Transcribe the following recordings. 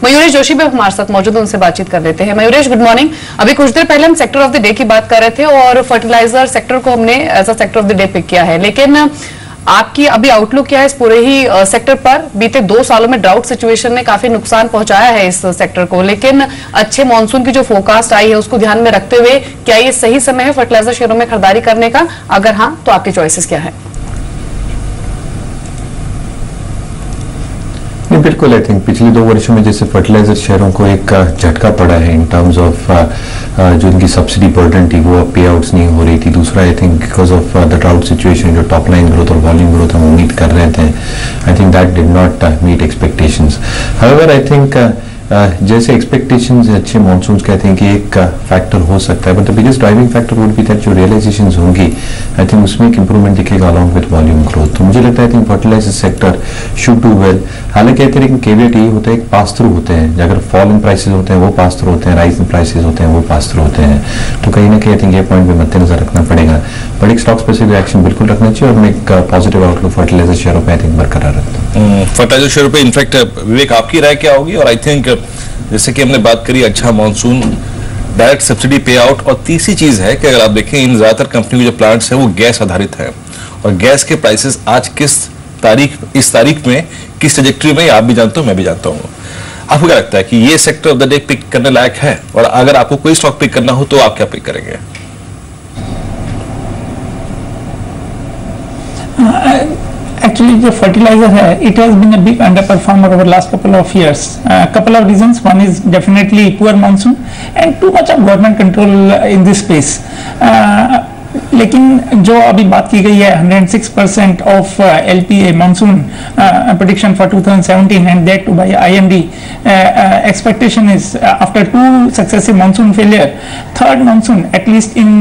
मयूरेश जोशी भी हमारे साथ मौजूद हैं, उनसे बातचीत कर लेते हैं। Mayuresh, good morning. अभी कुछ देर पहले हम सेक्टर ऑफ द डे की बात कर रहे थे और फर्टिलाइजर सेक्टर को हमने as a sector of the day pick किया है, लेकिन आपकी अभी आउटलुक क्या है इस पूरे ही सेक्टर पर? बीते 2 सालों में ड्राउट सिचुएशन ने काफी नुकसान पहुंचाया है इस सेक्टर को, लेकिन अच्छे मॉनसून की जो फोरकास्ट आई है उसको ध्यान में रखते हुए क्या ये सही समय है फर्टिलाइजर शेयरों में खरीदारी करने का? अगर हाँ, तो आपके चॉइसेस क्या है? बिल्कुल, आई थिंक पिछले 2 वर्षों में जैसे फर्टिलाइजर शेयरों को एक झटका पड़ा है इन टर्म्स ऑफ जो इनकी सब्सिडी बर्डन थी वो अब पे आउट्स नहीं हो रही थी। दूसरा, I think because of the drought situation जो टॉप लाइन ग्रोथ और वॉल्यूम ग्रोथ हम उम्मीद कर रहे थे, I think that did not meet expectations. However, I think जैसे एक्सपेक्टेशंस अच्छे मॉनसून्स कहते हैं कि एक फैक्टर हो सकता है, but the biggest driving factor would be that जो रियलाइजेशंस होंगी, आई थिंक उसमें एक इंप्रूवमेंट दिखेगा अलॉन्ग विद वॉल्यूम ग्रोथ। तो मुझे लगता है I think fertiliser sector should do well. हालांकि कहते हैं कि केवियट ये होता है, एक पास थ्रू होते हैं, अगर फॉल इन प्राइसेस होते हैं वो पास थ्रू होते हैं, राइज इन प्राइसेस होते हैं वो पास थ्रू होते हैं। तो कहीं ना कहीं आई थिंक ये पॉइंट भी मद्देनजर रखना पड़ेगा, बट एक स्टॉक स्पेसिफिक एक्शन बिल्कुल रखना चाहिए और मैं एक पॉजिटिव आउटलुक फर्टिलाइजर शेयरों पर आई थिंक बरकरार रखता हूँ। फर्टिलाइजर शेयरों पर इनफैक्ट विवेक, आपकी राय क्या होगी? और आई थिंक जैसे कि हमने बात करी अच्छा मानसून, डायरेक्ट सब्सिडी पे आउट, और तीसरी चीज है कि अगर आप देखें इन ज्यादातर कंपनी के जो प्लांट्स हैं वो गैस आधारित है और गैस के प्राइसेस आज इस तारीख में किस ट्रैजेक्टरी में आप भी जानते हो मैं भी जानता हूँ। आपको क्या लगता है कि ये sector of the day pick करने लायक है? और अगर आपको कोई स्टॉक पिक करना हो तो आप क्या पिक करेंगे? Actually, the fertilizer it has been a big underperformer over the last couple of years. Couple of reasons. One is definitely poor monsoon and too much of government control in this space. लेकिन जो अभी बात की गई है 106% of LPA monsoon prediction for 2017 and that too by IMD, expectation is after 2 successive monsoon failure, third monsoon at least in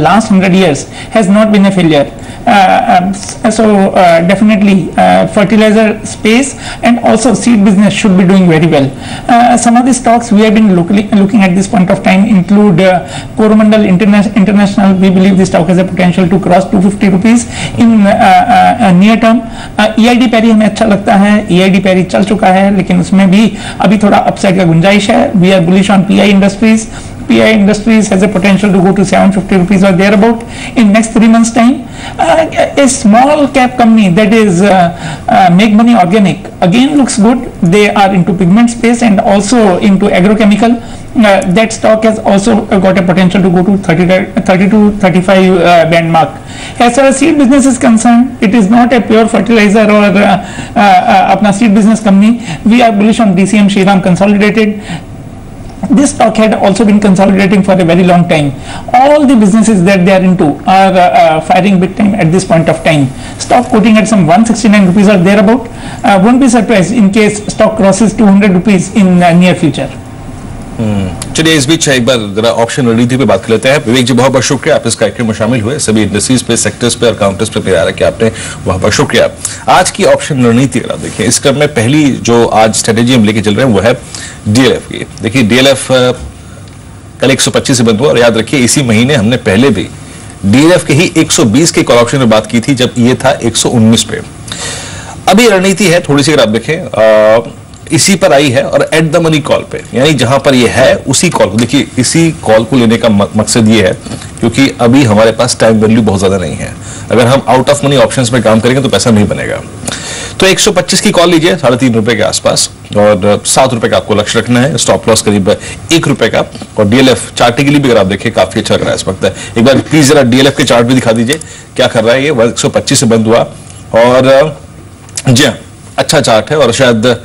last 100 years has not been a failure. So definitely fertilizer space and also seed business should be doing very well. Some of the stocks we have been looking at this point of time include Coromandel International. We believe this stock has a potential to cross 250 rupees in near term. EID Parry हमें अच्छा लगता है, EID Parry चल चुका है लेकिन उसमें भी अभी थोड़ा अपसाइड का गुंजाइश है। We are bullish on PI Industries. PI Industries has a potential to go to 750 rupees or thereabout in next 3 months time. A small cap company that is Make Money Organic again looks good. They are into pigment space and also into agrochemical. That stock has also got a potential to go to 30 to 35 band mark. As far as seed business is concerned, it is not a pure fertilizer or अपना seed business company. We are bullish on DCM Shriram Consolidated. This stock had also been consolidating for a very long time. All the businesses that they are into are firing big time at this point of time. Stock quoting at some 169 rupees or thereabout. Won't be surprised in case stock crosses 200 rupees in near future. चलिए इस बीच एक बार जरा option रणनीति पे बात कर लेते हैं। विवेक जी, बहुत बहुत शुक्रिया आप इस कार्यक्रम में शामिल हुए। सभी इंडस्ट्रीज पे, सेक्टर्स पे और काउंटर्स पे आ रहा आपने, बहुत बहुत शुक्रिया। आज की ऑप्शन रणनीति अगर आप देखिए, इस क्रम में पहली जो आज स्ट्रेटेजी हम लेके चल रहे हैं वो है DLF की। देखिए DLF कल 125 से बंद हुआ और याद रखिए इसी महीने हमने पहले भी DLF के ही 120 के कॉल ऑप्शन में बात की थी जब ये था 119 पे। अभी रणनीति है थोड़ी सी अगर आप देखें इसी पर आई है और एट द मनी कॉल पे, यानी जहां पर ये है उसी कॉल को देखिए। इसी कॉल को लेने का मकसद ये है क्योंकि अभी हमारे पास टाइम वैल्यू बहुत ज्यादा नहीं है। अगर हम आउट ऑफ मनी ऑप्शंस में काम करेंगे तो पैसा नहीं बनेगा। तो 125 की कॉल लीजिए 3.5 रुपए के आसपास और 7 रुपए का आपको लक्ष्य रखना है। स्टॉप लॉस करीब 1 रुपए का। और DLF चार्ट के लिए भी अगर आप देखें काफी अच्छा लग रहा है इस वक्त। एक बार प्लीज जरा DLF के चार्ट भी दिखा दीजिए क्या कर रहा है। ये 125 से बंद हुआ और जी हाँ अच्छा चार्ट है और शायद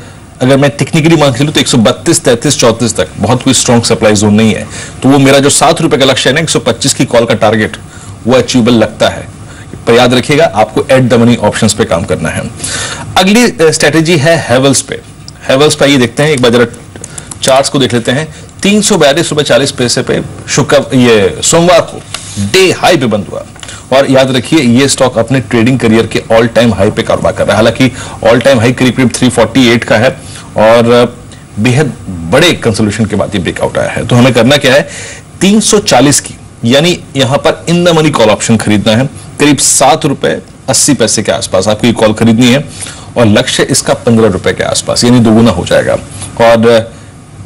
अगर मैं टेक्निकली मान चलूं तो 132, 33, 34 तक बहुत कोई स्ट्रॉन्ग सप्लाई जोन नहीं है। तो वो मेरा जो 7 रुपए का लक्ष्य है ना 125 की कॉल का टारगेट वो अचीवेबल लगता है। पर याद रखिएगा आपको एट द मनी ऑप्शंस पे काम करना है। अगली स्ट्रेटेजी है हेवल्स पे। हेवल्स पे ये देखते हैं एक बार जरा चार्ट्स को देख लेते हैं। 342 रुपए 40 पैसे पे ये सोमवार को डे हाई पे बंद हुआ और याद रखिए ये स्टॉक अपने ट्रेडिंग करियर के ऑल टाइम हाई पे कारोबार कर रहा है। हालांकि ऑल टाइम हाई करीब 348 का है और बेहद बड़े कंसोलिडेशन के बाद ये ब्रेकआउट आया है। तो हमें करना क्या है 340 की, यानी यहां पर in the money call option खरीदना है करीब 7 रुपए 80 पैसे के आसपास आपको ये कॉल खरीदनी है और लक्ष्य इसका 15 रुपए के आसपास, यानी दोगुना हो जाएगा, और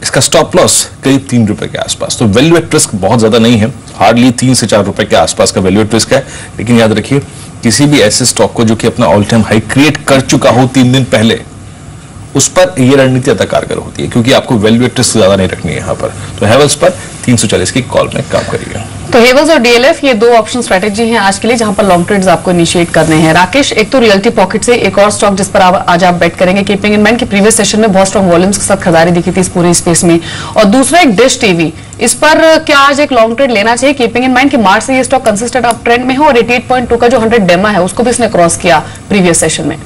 इसका स्टॉप लॉस करीब 3 रुपए के आसपास। तो वैल्यू एट रिस्क बहुत ज्यादा नहीं है, हार्डली 3 से 4 रुपए के आसपास का वैल्यू एट रिस्क है। लेकिन याद रखिए, किसी भी ऐसे स्टॉक को जो कि अपना ऑल टाइम हाई क्रिएट कर चुका हो 3 दिन पहले, उस पर यह रणनीति ज्यादा कारगर होती है, क्योंकि आपको वैल्यू एट रिस्क ज्यादा नहीं रखनी है यहाँ पर। तो हेवल्स पर 340 की कॉल में काम करिए। तो हेवल्स और डीएलएफ ये 2 ऑप्शन स्ट्रेटेजी हैं आज के लिए, जहां पर लॉन्ग ट्रेड्स आपको इनिशिएट करने हैं। राकेश, एक तो रियल्टी पॉकेट से एक और स्टॉक जिस पर आज आप बेट करेंगे, कीपिंग इन माइंड कि प्रीवियस सेशन में बहुत स्ट्रॉन्ग वॉल्यूम्स के साथ खरीदारी दिखी थी इस पूरे स्पेस में, और दूसरा एक डिश टीवी, इस पर क्या आज एक लॉन्ग ट्रेड लेना चाहिए, कीपिंग इन माइंड कि मार्च से ये स्टॉक कंसिस्टेंट अप ट्रेंड में है और 88.2 का जो 100 डेमा है उसको भी इसने क्रॉस किया प्रीवियस सेशन में।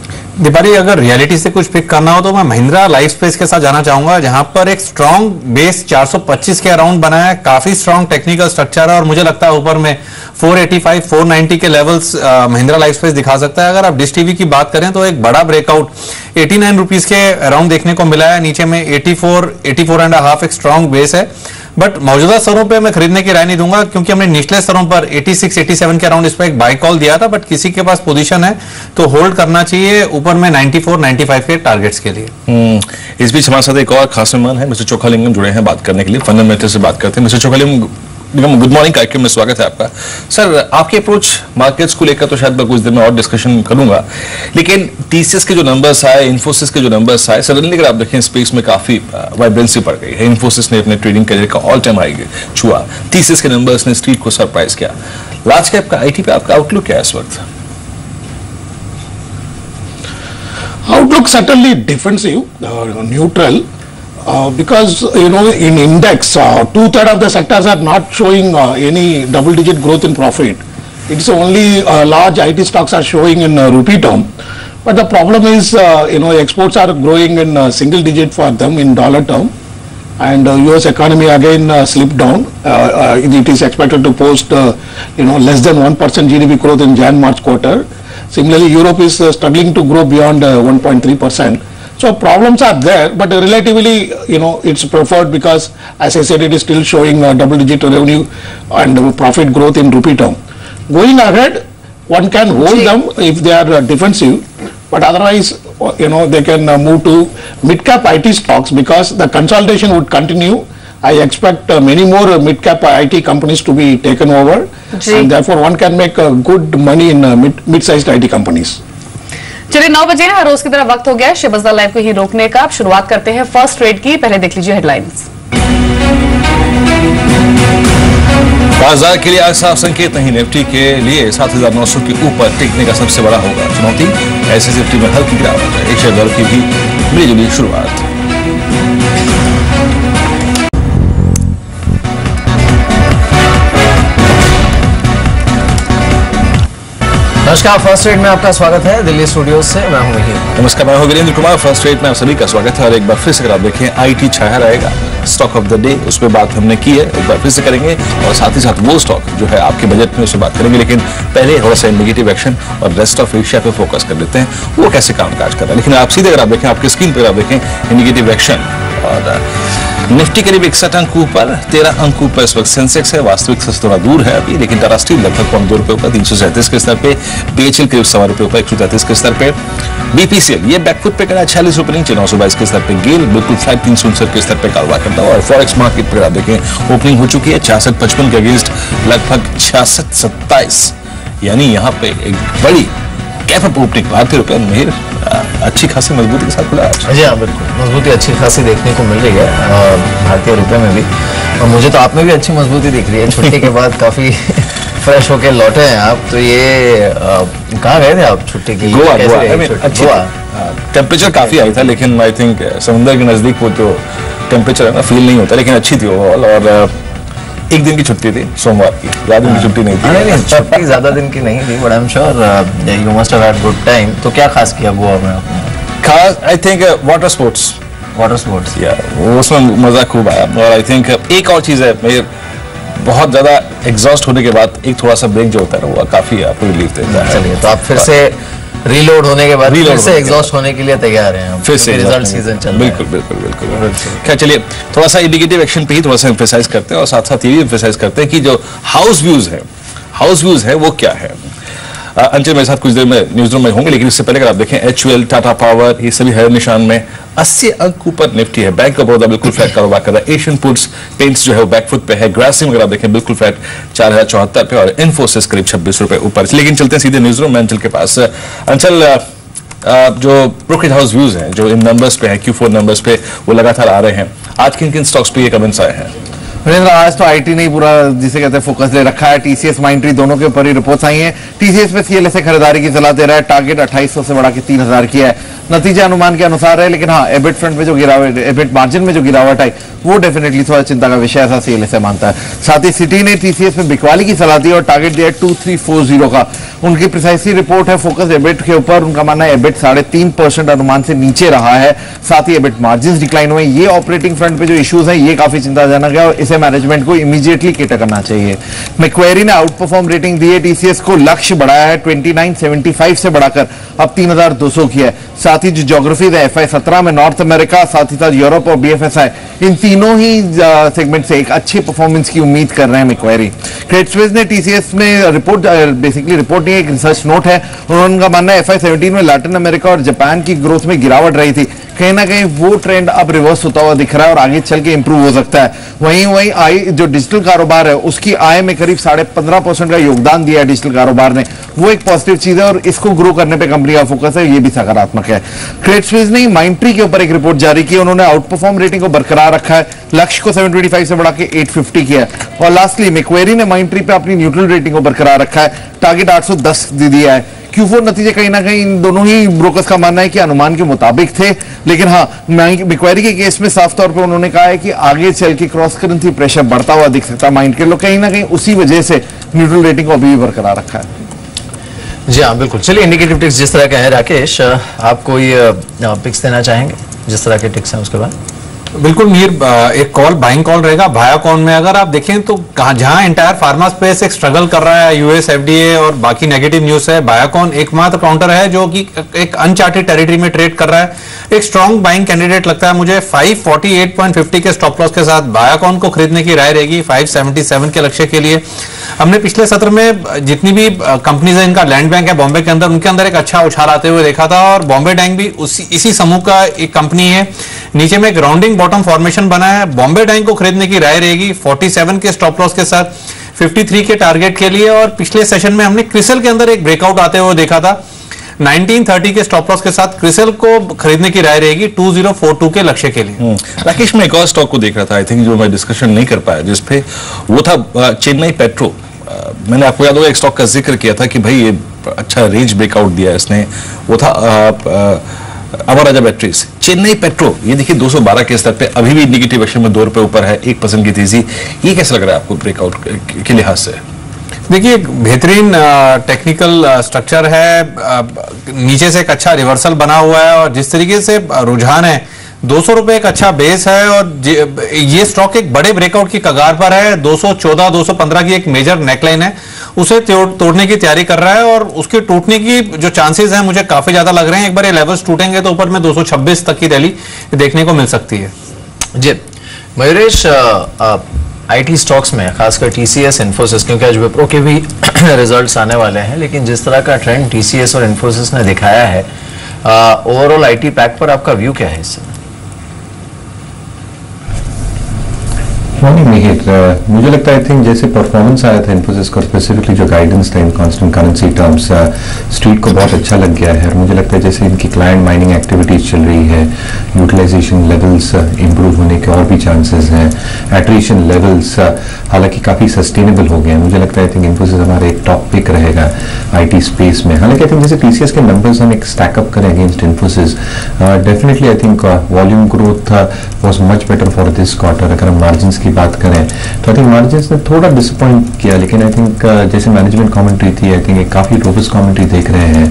दीपाली, अगर रियलिटी से कुछ पिक करना हो तो मैं महिंद्रा लाइफ स्पेस के साथ जाना चाहूंगा, जहां पर एक स्ट्रॉन्ग बेस 425 के अराउंड बना है, काफी स्ट्रॉन्ग टेक्निकल स्ट्रक्चर है, और मुझे लगता है ऊपर में 485 490 के लेवल्स महिंद्रा लाइफ स्पेस दिखा सकता है। अगर आप डिश टीवी की बात करें तो एक बड़ा ब्रेकआउट 89 रुपीज के अराउंड देखने को मिला है, नीचे में 84.5 एक स्ट्रॉन्ग बेस है, बट मौजूदा स्तरों पे मैं खरीदने की राय नहीं दूंगा, क्योंकि हमने निचले स्तरों पर 86 87 के अराउंड इस पर एक बाय कॉल दिया था, बट किसी के पास पोजीशन है तो होल्ड करना चाहिए ऊपर में 94 95 के टारगेट्स के लिए। इस बीच हमारे साथ एक और खास मेहमान है, मिस्टर चोखालिंगम जुड़े हैं बात करने के लिए, फंडामेंटल से बात करते हैं। मिस्टर चोखालिंगम, गुड मॉर्निंग, कार्यक्रम में स्वागत है आपका। सर, आपकी अप्रोच मार्केट्स को लेकर तो शायद मैं कुछ देर में और डिस्कशन करूंगा, लेकिन टीसीएस के जो नंबर्स आए, इन्फोसिस के जो नंबर्स आए, सडनली अगर आप देखें स्पेस में काफी वाइब्रेंसी बढ़ गई है। इन्फोसिस ने अपने ट्रेडिंग करियर का ऑल टाइम हाई छुआ, टीसीएस के नंबर्स ने स्ट्रीट को सरप्राइज किया। लार्ज कैप का आईटी पे आपका आउटलुक क्या है इस वक्त? Outlook certainly defensive, neutral, because in index 2/3 of the sectors are not showing any double-digit growth in profit. It's only large IT stocks are showing in rupee term, but the problem is exports are growing in single-digit for them in dollar term, and US economy again slipped down. It is expected to post less than 1% GDP growth in Jan-March quarter. Similarly, Europe is struggling to grow beyond 1.3%. So problems are there, but relatively, it's preferred because, as I said, it is still showing double-digit revenue and profit growth in rupee term. Going ahead, one can hold them if they are defensive, but otherwise, they can move to mid-cap IT stocks because the consolidation would continue. I expect many more mid-cap IT companies to be taken over, and therefore one can make good money in mid-sized IT companies. चलिए 9 बजे हैं, रोज की तरह वक्त हो गया है शेबज़दा live को ही रोकने का। अब शुरुआत करते हैं फर्स्ट ट्रेड की, पहले देख लीजिए हेडलाइंस। बाजार के लिए आज साफ संकेत नहीं, निफ्टी के लिए 7,900 के ऊपर टिकने का सबसे बड़ा होगा चुनौती। ऐसे निफ्टी में हल्की गिरावट है, एक शेयर की भी मिली-जुली शुरुआत। नमस्कार, फर्स्ट ट्रेड में आपका स्वागत है दिल्ली स्टूडियो से, मैं हूं मिहिर। नमस्कार, मैं हूं वीरेंद्र कुमार। फर्स्ट ट्रेड में आप सभी का स्वागत है और एक बार फिर से अगर आप देखें आईटी छाया रहेगा स्टॉक ऑफ द डे, उस पर बात हमने की है, एक बार फिर से करेंगे, और साथ ही साथ वो स्टॉक जो है आपके बजट में उस पर बात करेंगे। लेकिन पहले थोड़ा सा इंडिकेटिव एक्शन और रेस्ट ऑफ एशिया पे फोकस कर लेते हैं, वो कैसे कामकाज कर रहा है। लेकिन आप सीधे अगर आप देखें आपकी स्क्रीन पर आप देखें इंडिकेटिव एक्शन, और निफ्टी करीब 61 अंक ऊपर, 13 अंक ऊपर इस वक्त सेंसेक्स है, वास्तविक से थोड़ा दूर है अभी, लेकिन टाटा स्टील लगभग 2 रुपए ऊपर 337 के स्तर पे, बीएचईएल करीब 1.25 रुपए ऊपर 133 के स्तर पे, बीपीसीएल ये बैकफुट पे करा 46 रुपए नीचे 922 के स्तर पे, गेल बिल्कुल फ्लैट 369 के स्तर पे कारोबार करता है। और फॉरेक्स मार्केट पर आप देखें ओपनिंग हो चुकी है 66.55 के अगेंस्ट लगभग 66.27, यानी यहाँ पे एक बड़ी कैप अप ओपनिंग भारतीय रुपए में अच्छी खासी मजबूती के साथ खुला है। जी हाँ, बिल्कुल मजबूती अच्छी खासी देखने को मिल रही है भारतीय रुपए में भी, और मुझे तो आप में भी अच्छी मजबूती दिख रही है। छुट्टी के बाद काफी फ्रेश होके लौटे हैं आप, तो ये कहाँ गए थे आप छुट्टी की? गोवा। टेम्परेचर काफी आई था, लेकिन आई थिंक समुद्र के नजदीक वो तो टेम्परेचर है ना फील नहीं होता, लेकिन अच्छी थी ओवरऑल। और एक दिन की छुट्टी थी सोमवार की, ज्यादा दिन की छुट्टी नहीं थी। नहीं, छुट्टी ज्यादा दिन की नहीं थी, but I am sure you must have had good time. तो क्या खास किया गोवा में आपने? खास आई थिंक वाटर स्पोर्ट्स, या उसमें मजा खूब आया। और आई थिंक एक और चीज है, मेरे बहुत ज्यादा एग्जॉस्ट होने के बाद एक थोड़ा सा ब्रेक जो होता है ना, वो काफी आपको रिलीफ देता है। चलिए, तो आप फिर से रीलोड होने के बाद फिर से एग्जॉस्ट होने के लिए तैयार हैं, फिर से रिजल्ट सीजन चल रहा है। बिल्कुल। क्या, चलिए थोड़ा सा इंडिकेटिव एक्शन पे ही थोड़ा सा एम्फेसाइज करते हैं, और साथ साथ ये भी एम्फेसाइज करते हैं कि जो हाउस व्यूज है वो क्या है। अंचल मेरे साथ कुछ देर में न्यूज रूम में होंगे, लेकिन इससे पहले अगर आप देखें HUL, टाटा पावर, ये सभी हर निशान में 80 अंक ऊपर निफ्टी है। बैंक ऑफ बड़ौदा बिल्कुल फ्लैट कारोबार कर रहा है। एशियन फूड्स पेंट्स जो है वो बैकफुट पे है। ग्रासिम अगर आप देखें बिल्कुल फ्लैट 4074 पे, और इन्फोसिस करीब 26 रुपए ऊपर। लेकिन चलते हैं सीधे न्यूज रूम में अंचल के पास। अंचल, जो ब्रोकरेज हाउस व्यूज हैं जो इन नंबर्स पे है, Q4 नंबर्स पे, वो लगातार आ रहे हैं। आज किन किन स्टॉक्स पे ये कमेंट्स आए हैं? महेंद्र, आज तो आईटी ने पूरा जिसे कहते हैं फोकस ले रखा है। टीसीएस, माइंट्री दोनों के ऊपर ही रिपोर्ट्स आई हैं। टीसीएस पे सीएलएस से खरीदारी की सलाह दे रहा है। टारगेट 2800 से बढ़ा के 3000 किया है। नतीजा अनुमान के अनुसार है, लेकिन हाँ, एबिट फ्रंट में जो गिरावट, एबिट मार्जिन में जो गिरावट आई, वो डेफिनेटली थोड़ा चिंता का विषय ऐसा सीएलएस मानता है। साथ ही सिटी ने टीसीएस में बिकवाली की सलाह दी और टारगेट दिया 2340 का। उनकी प्रिसाइसली रिपोर्ट है फोकस एबिट के ऊपर। उनका मानना है एबिट 3.5% अनुमान से नीचे रहा है। साथ ही एबिट मार्जिन डिक्लाइन हुए। ये ऑपरेटिंग फ्रंट पे जो इश्यूज है, ये काफी चिंताजनक है और इसे मैनेजमेंट को इमीडिएटली केटर करना चाहिए। मैक्वेरी ने आउट परफॉर्म रेटिंग दी है। टीसीएस को लक्ष्य बढ़ाया है 2975 से बढ़ाकर अब 3200 किया है। साथ ही जो ज्योग्राफीज है, FI 17 में नॉर्थ अमेरिका, साथ ही साथ यूरोप और BFSI, इन तीनों ही सेगमेंट से एक अच्छे परफॉर्मेंस की उम्मीद कर रहे हैं मैक्वेरी। क्रेडिट स्विस ने टीसीएस में रिपोर्ट, बेसिकली रिपोर्ट नहीं, एक रिसर्च नोट है। उनका मानना है FI 17 में लैटिन अमेरिका और जापान की ग्रोथ में गिरावट रही थी। कहीं ना कहीं वो ट्रेंड अब रिवर्स होता हुआ दिख रहा है और आगे चल के इंप्रूव हो सकता है। वहीं आय, जो डिजिटल कारोबार है, उसकी आय में करीब 15.5% का योगदान दिया है डिजिटल कारोबार ने। वो एक पॉजिटिव चीज है और इसको ग्रो करने पे कंपनी का फोकस है, ये भी सकारात्मक है। क्रेडिट स्विस ने माइंट्री के ऊपर एक रिपोर्ट जारी की। उन्होंने आउट परफॉर्म रेटिंग को बरकरार रखा है। लक्ष्य को 725 से बढ़ा के 850 किया है। और लास्टली मैक्वेरी ने माइंट्री पे अपनी न्यूट्रल रेटिंग को बरकरार रखा है। टारगेट 810 दे दिया है। Q4 नतीजे कहीं ना कहीं इन दोनों ही ब्रोकर्स का मानना है कि अनुमान के मुताबिक थे, लेकिन हाँ, मैक्वेरी के केस में साफ तौर पे उन्होंने कहा है कि आगे चल के क्रॉस करेंसी प्रेशर बढ़ता हुआ दिख सकता है। माइंड के लोग कहीं ना कहीं उसी वजह से न्यूट्रल रेटिंग को अभी भी बरकरार रखा है। जी हाँ, बिल्कुल। चलिए, इंडिकेटिव टिक्स जिस तरह का है, राकेश आप कोई पिक्स देना चाहेंगे जिस तरह के टिक्स हैं उसके बाद? बिल्कुल मीर, एक कॉल, बाइंग कॉल रहेगा। वायाकॉन में अगर आप देखें तो जहां एंटायर फार्मा स्पेस एक स्ट्रगल कर रहा है, US FDA और बाकी नेगेटिव न्यूज है, वायाकॉन एकमात्र काउंटर है जो कि एक अनचार्टेड टेरिटरी में ट्रेड कर रहा है। एक स्ट्रॉन्ग बाइंग कैंडिडेट लगता है मुझे। 548.50 के स्टॉप लॉस के साथ वायाकॉन को खरीदने की राय रहेगी 577 के लक्ष्य के लिए। हमने पिछले सत्र में जितनी भी कंपनीज है, इनका लैंड बैंक है बॉम्बे के अंदर, उनके अंदर एक अच्छा उछाल आते हुए देखा था और बॉम्बे बैंक भी इसी समूह का एक कंपनी है। नीचे में ग्राउंडिंग बॉटम फॉर्मेशन बना है। बॉम्बे बैंक को खरीदने की राय रहेगी 47 के स्टॉप लॉस के साथ 53 के टारगेट के लिए। और पिछले सेशन में हमने क्रिसल के अंदर एक ब्रेकआउट आते हुए देखा था 1930 के स्टॉप लॉस के साथ। क्रिसल को खरीदने की राय रहेगी 2042 के लक्ष्य के लिए। राकेश, मैं एक और स्टॉक को देख रहा था, आई थिंक जो मैं डिस्कशन नहीं कर पाया जिसपे, वो था चेन्नई पेट्रो। मैंने आपको याद होगा एक स्टॉक का जिक्र किया था कि भाई ये अच्छा रेंज ब्रेकआउट दिया इसने, वो था अमर राजा बैटरीज। चेन्नई पेट्रो, ये देखिए 212 के स्तर पे अभी भी इंडिकेटिव एक्शन में 2 रुपए ऊपर है, 1% की तेजी। ये कैसा लग रहा है आपको ब्रेकआउट के लिहाज से? देखिए, बेहतरीन टेक्निकल स्ट्रक्चर है, नीचे से एक अच्छा रिवर्सल बना हुआ है और जिस तरीके से रुझान है 200 रुपए एक अच्छा बेस है और ये स्टॉक एक बड़े ब्रेकआउट की कगार पर है। 214 215 की एक मेजर नेकलाइन है, उसे तोड़ने की तैयारी कर रहा है और उसके टूटने की जो चांसेस हैं मुझे काफी ज्यादा लग रहे हैं। एक बार ये लेवल्स टूटेंगे तो ऊपर में 226 तक की रैली देखने को मिल सकती है। जी मयूरेश, आईटी स्टॉक्स में खासकर टीसीएस, इन्फोसिस, क्योंकि आज विप्रो के भी रिजल्ट्स आने वाले हैं, लेकिन जिस तरह का ट्रेंड टीसीएस और इन्फोसिस ने दिखाया है, ओवरऑल आईटी पैक पर आपका व्यू क्या है इस समय? मॉर्निंग मिहिर, मुझे लगता है आई थिंक जैसे परफॉर्मेंस आया था इन्फोसिस का, स्पेसिफिकली जो गाइडेंस था इन कांस्टेंट करेंसी टर्म्स, स्ट्रीट को बहुत अच्छा लग गया है और मुझे लगता है जैसे इनकी क्लाइंट माइनिंग एक्टिविटीज चल रही है, यूटिलाइजेशन लेवल्स इंप्रूव होने के और भी चांसेस हैं, एट्रिशन लेवल्स हालांकि काफी सस्टेनेबल हो गए हैं। मुझे लगता है आई थिंक इन्फोसिस हमारा एक टॉप पिक रहेगा आईटी स्पेस में। हालांकि आई थिंक जैसे टीसीएस के नंबर्स हम एक स्टैकअप करें against Infosys, definitely I think volume growth was much better for this quarter. अगर हम मार्जिन की बात करें तो आई थिंक मार्जिन्स ने थोड़ा डिसअपॉइंट किया, लेकिन आई थिंक जैसे मैनेजमेंट कमेंट्री थी, आई थिंक एक काफी रोबस्ट कमेंट्री देख रहे हैं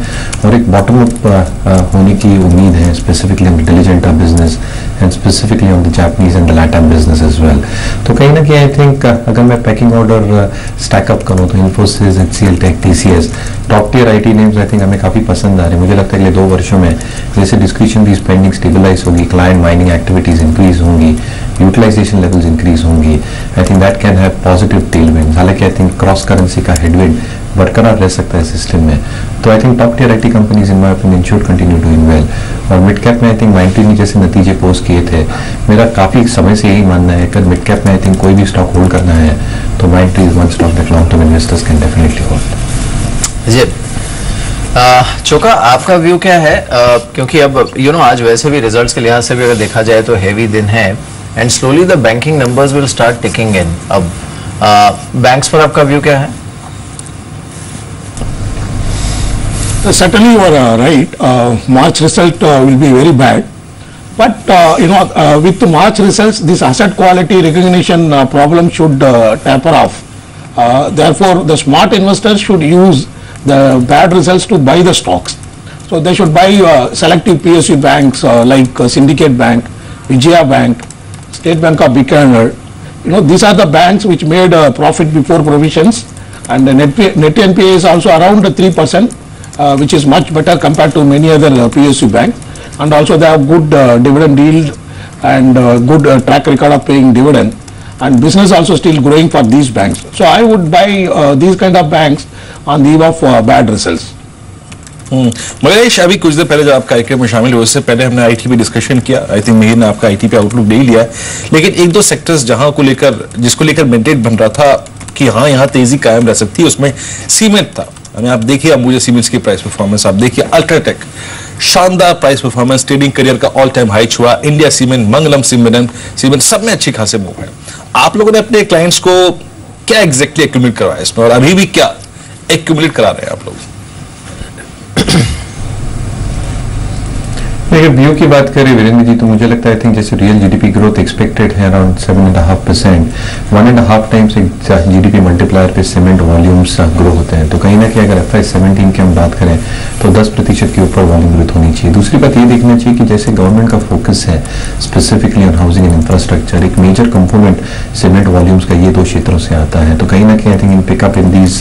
और एक बॉटम अप होने की उम्मीद है, specifically on the Diligenta business and specifically on the Japanese and the LatAm business as well. तो कहीं ना कहीं आई थिंक अगर मैं पैकिंग ऑर्डर स्टैकअप करूं तो Infosys, HCL tech, TCS top tier IT names I think हमें काफी पसंद आ रहे हैं। मुझे लगता है अगले 2 वर्षों में जैसे डिस्क्रिशनरी स्पेंडिंग स्टेबलाइज होगी, क्लाइंट माइनिंग एक्टिविटीज इंक्रीज होंगी, यूटिलाइजेशन लेवल्स इंक्रीज होंगी, I think that can have positive tailwind. हालांकि आई थिंक क्रॉस करेंसी का हेडविंड बरकरार रह सकता है सिस्टम में। तो I think top tier IT companies in my opinion should continue doing well. और मिड कैप में आई थिंक माइंट्री ने जैसे नतीजे पोस्ट किए थे, मेरा काफी समय से यही मानना है कि मिड कैप में आई थिंक कोई भी स्टॉक होल्ड करना है तो Mindtree is one stock that long term investors can definitely hold. जी चोका, आपका व्यू क्या है? क्योंकि अब आज वैसे भी रिजल्ट्स के लिहाज से भी अगर देखा जाए तो हैवी दिन है and slowly the banking numbers will start ticking in. अब बैंक्स पर आपका व्यू क्या है? Certainly you are right. March result will be very bad, but with the March results, this asset quality recognition problem should taper off. Therefore, the smart investors should use the bad results to buy the stocks. So they should buy selective PSU banks like Syndicate Bank, Vijaya Bank, State Bank of Bikaner. These are the banks which made profit before provisions, and the net NPA is also around 3%. Which is much better compared to many other PSU banks, and also they have good dividend yield and good track record of paying dividend, and business also still growing for these banks. So I would buy these kind of banks on the eve of bad results. Mallesh, अभी कुछ देर पहले जब आप कार्यक्रम में शामिल हुए उससे पहले हमने IT पे डिस्कशन किया। आई थिंक मेहर ने आपका IT पे आउटलुक दे लिया है, लेकिन एक दो सेक्टर्स जिसको लेकर मेंटेन बन रहा था कि हाँ यहाँ तेजी कायम रह सकती है, उसमें सीमेंट था। आप देखिए अंबुजा सीमेंट्स की प्राइस परफॉर्मेंस, आप देखिए अल्ट्राटेक शानदार प्राइस परफॉर्मेंस, ट्रेडिंग करियर का ऑल टाइम हाई छुआ, इंडिया सीमेंट, मंगलम सीमेंट सब में अच्छी खासे मूव है। आप लोगों ने अपने क्लाइंट्स को क्या एग्जैक्टली एक्यूमुलेट करवाया इसमें, और अभी भी क्या एक्यूमुलेट करा रहे हैं आप लोग? अगर व्यू की बात करें वीरेंद्र जी, तो मुझे लगता है आई थिंक जैसे रियल GDP ग्रोथ एक्सपेक्टेड है अराउंड 7.5%, 1.5 टाइम्स GDP मल्टीप्लायर पे सीमेंट वॉल्यूम्स ग्रो होते हैं। तो कहीं ना कहीं अगर FY17 की हम बात करें तो 10% के ऊपर वॉल्यूम ग्रोथ होनी चाहिए। दूसरी बात ये देखना चाहिए कि जैसे गवर्नमेंट का फोकस है specifically on housing and infrastructure, एक मेजर कंपोनेंट सीमेंट वॉल्यूम्स का ये दो क्षेत्रों से आता है। तो कहीं ना कहीं I think in pickup in these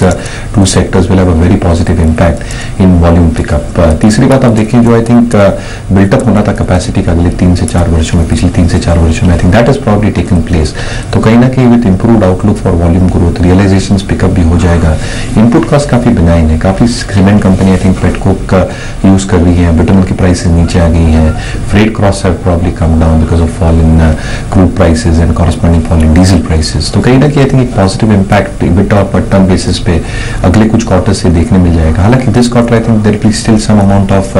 two sectors will have a very positive impact in volume pickup. तीसरी बात आप देखें जो आई थिंक बिल्टअप होना था कैपेसिटी का अगले 3 से 4 वर्षों में, पिछले 3 से 4 वर्षों में, I think that is probably taken place. तो कहीं ना कहीं with improved outlook for volume growth realisations pickup भी हो जाएगा। इनपुट कॉस्ट काफी बिनाइन है, काफी cement company I think petcoke का यूज कर रही है, बिटुमेन की प्राइसेस नीचे आ गई हैं, freight cost have probably come down because of fall in crude prices and corresponding fall in diesel prices. तो कहीं ना कहीं आई थिंक एक पॉजिटिव इंपैक्ट EBITDA और पर टर्म बेसिस पे अगले कुछ क्वार्टर से देखने मिल जाएगा। हालांकि this quarter I think there be still some amount of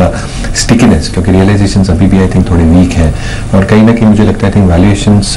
stickiness, क्योंकि रियलाइजेशन अभी भी आई थिंक थोड़े वीक है, और कहीं ना कहीं मुझे लगता है आई थिंक वैल्यूएशंस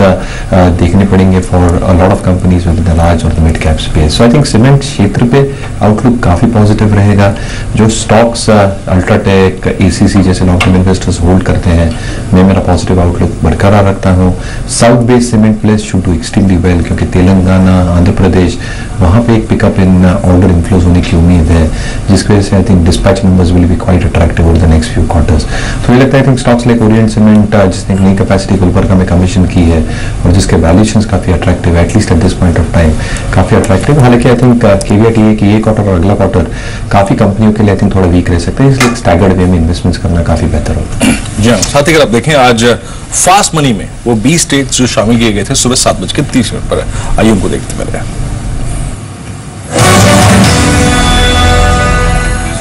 देखने पड़ेंगे for a lot of companies with the large और the mid cap space. So I think cement क्षेत्र पे आउटलुक काफी पॉजिटिव रहेगा। जो स्टॉक्स अल्ट्राटेक, ACC जैसे लॉन्ग टर्म इन्वेस्टर्स होल्ड करते हैं, मैं मेरा पॉजिटिव आउटलुक बरकरार रखता हूँ। South based cement plays should do extremely well, क्योंकि तेलंगाना, आंध्र प्रदेश, वहां पे एक पिकअप इन ऑर्डर इन्फ्लोज होने की उम्मीद है, जिसकी वजह से I think dispatch numbers will be quite attractive over the next few quarters. तो मुझे लगता है I think stocks like Orient cement जिसने नई कैपेसिटी गुलबर्गा में कमीशन की है और जिसके वैल्यूएशंस काफी अट्रैक्टिव है, at least at this point of time काफी अट्रैक्टिव। हालांकि आई थिंक केवियट ये कि ये क्वार्टर और अगला क्वार्टर काफी कंपनियों के लिए आई थिंक थोड़ा वीक रह सकते हैं, इसलिए स्टैगर्ड वे में इन्वेस्टमेंट्स करना काफी बेहतर होगा। जी हाँ, साथ ही अगर आप देखें आज फास्ट मनी में वो 20 स्टेट्स जो शामिल किए गए थे सुबह 7:30 पर है। आइए उनको देखते पहले।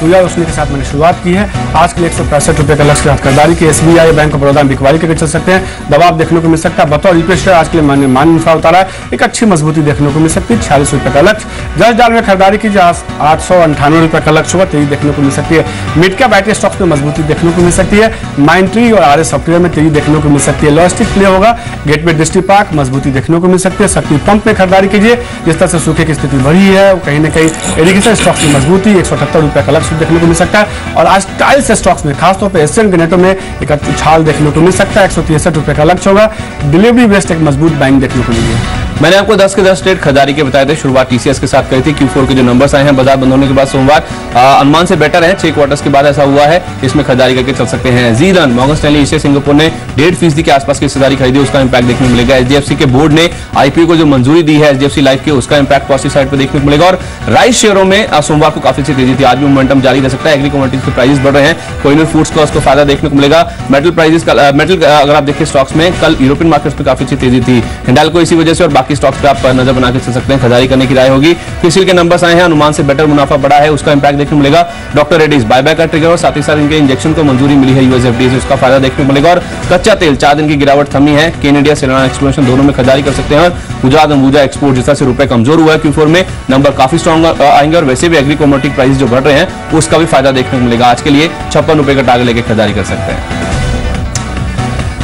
सूर्या रोशनी के साथ मैंने शुरुआत की है। आज के लिए 165 रुपए का लक्ष्य खरीदारी के SBI, बैंक ऑफ बड़ौदा में बिकवाली करके चल सकते हैं। दबाव देखने को मिल सकता है। बतौर रिप्लेस आज के लिए मान मुनाफा उतारा है, एक अच्छी मजबूती देखने को मिल सकती है। 46 रुपए का लक्ष्य। जज डाल में खरीदारी की 898 रुपए का लक्ष्य होगा, तेजी देखने को मिल सकती है। मिड कैप IT स्टॉक्स में मजबूती देखने को मिल सकती है। माइंट्री और RS सॉफ्टवेयर में तेजी देखने को मिल सकती है। लॉजिस्टिक प्ले होगा, गेटवे डिस्ट्रिक्ट पार्क मजबूती देखने को मिल सकती है। शक्ति पंप में खरीदारी कीजिए, जिस तरह से सूखे की स्थिति बढ़ी है कहीं ना कहीं इरिगेशन स्टॉक्स में मजबूती 178 रुपए का लक्ष्य देखने को मिल सकता है। और आज टाइल्स स्टॉक्स में खासतौर पे एशियन ग्रेनेटो में एक उछाल देखने को मिल सकता है। 163 रुपए का लक्ष्य होगा। डिलीवरी बेस्ड एक मजबूत बैंक देखने को मिलेगी। मैंने आपको 10 के 10 स्टेट खरीदारी के बताए थे। शुरुआत TCS के साथ करी थी। Q4 के जो नंबर्स आए हैं बाजार बंद होने के बाद सोमवार अनुमान से बेटर है। 6 क्वार्टर्स के बाद ऐसा हुआ है, इसमें खरीदारी करके चल सकते हैं। Jiran, Morgan Stanley Asia Singapore ने 1.5% के आसपास की हिस्सेदारी खरीदी, उसका इंपैक्ट देखने को मिलेगा। HDFC के बोर्ड ने IPO को जो मंजूरी दी है HDFC लाइफ के, उसका इंपैक्ट पॉजिटिव साइड पर देखने को मिलेगा। और राइस शेयरों में सोमवार को काफी अच्छी तेजी थी, आज भी मोमेंटम जारी रह सकता है। एग्री कमोडिटीज के प्राइस बढ़ रहे हैं, कोहिनूर फूड्स का उसको फायदा देखने को मिलेगा। मेटल प्राइसेस का अगर आप देखिए स्टॉक्स में कल यूरोपियन मार्केट्स पे काफी अच्छी तेजी थी, हिंडाल्को इसी वजह से और बाकी बाकी स्टॉक्स पे आप नजर बना के चल सकते हैं, खरीदारी करने की राय होगी। क्रिसिल के नंबर्स आए हैं, अनुमान से बेटर मुनाफा बढ़ा है, उसका इंपैक्ट देखने को मिलेगा। डॉक्टर रेड्डीज बायबैक का ट्रिगर और साथ ही साथ इनके इंजेक्शन को मंजूरी मिली है यूएसएफडीए से, उसका फायदा देखने को मिलेगा। और कच्चा तेल 4 दिन की गिरावट थमी है, केन इंडिया सेलेना एक्सप्लोरेशन दोनों में खरीदारी कर सकते हैं। और गुजरात अंबुजा एक्सपोर्ट जिस तरह से रुपए कमजोर हुआ है Q4 में, नंबर काफी स्ट्रॉन्ग आएंगे और वैसे भी एग्री कमोडिटी प्राइस जो बढ़ रहे हैं उसका भी फायदा देखने को मिलेगा। आज के लिए 56 रुपए का टारगेट लेके खरीदारी कर सकते हैं।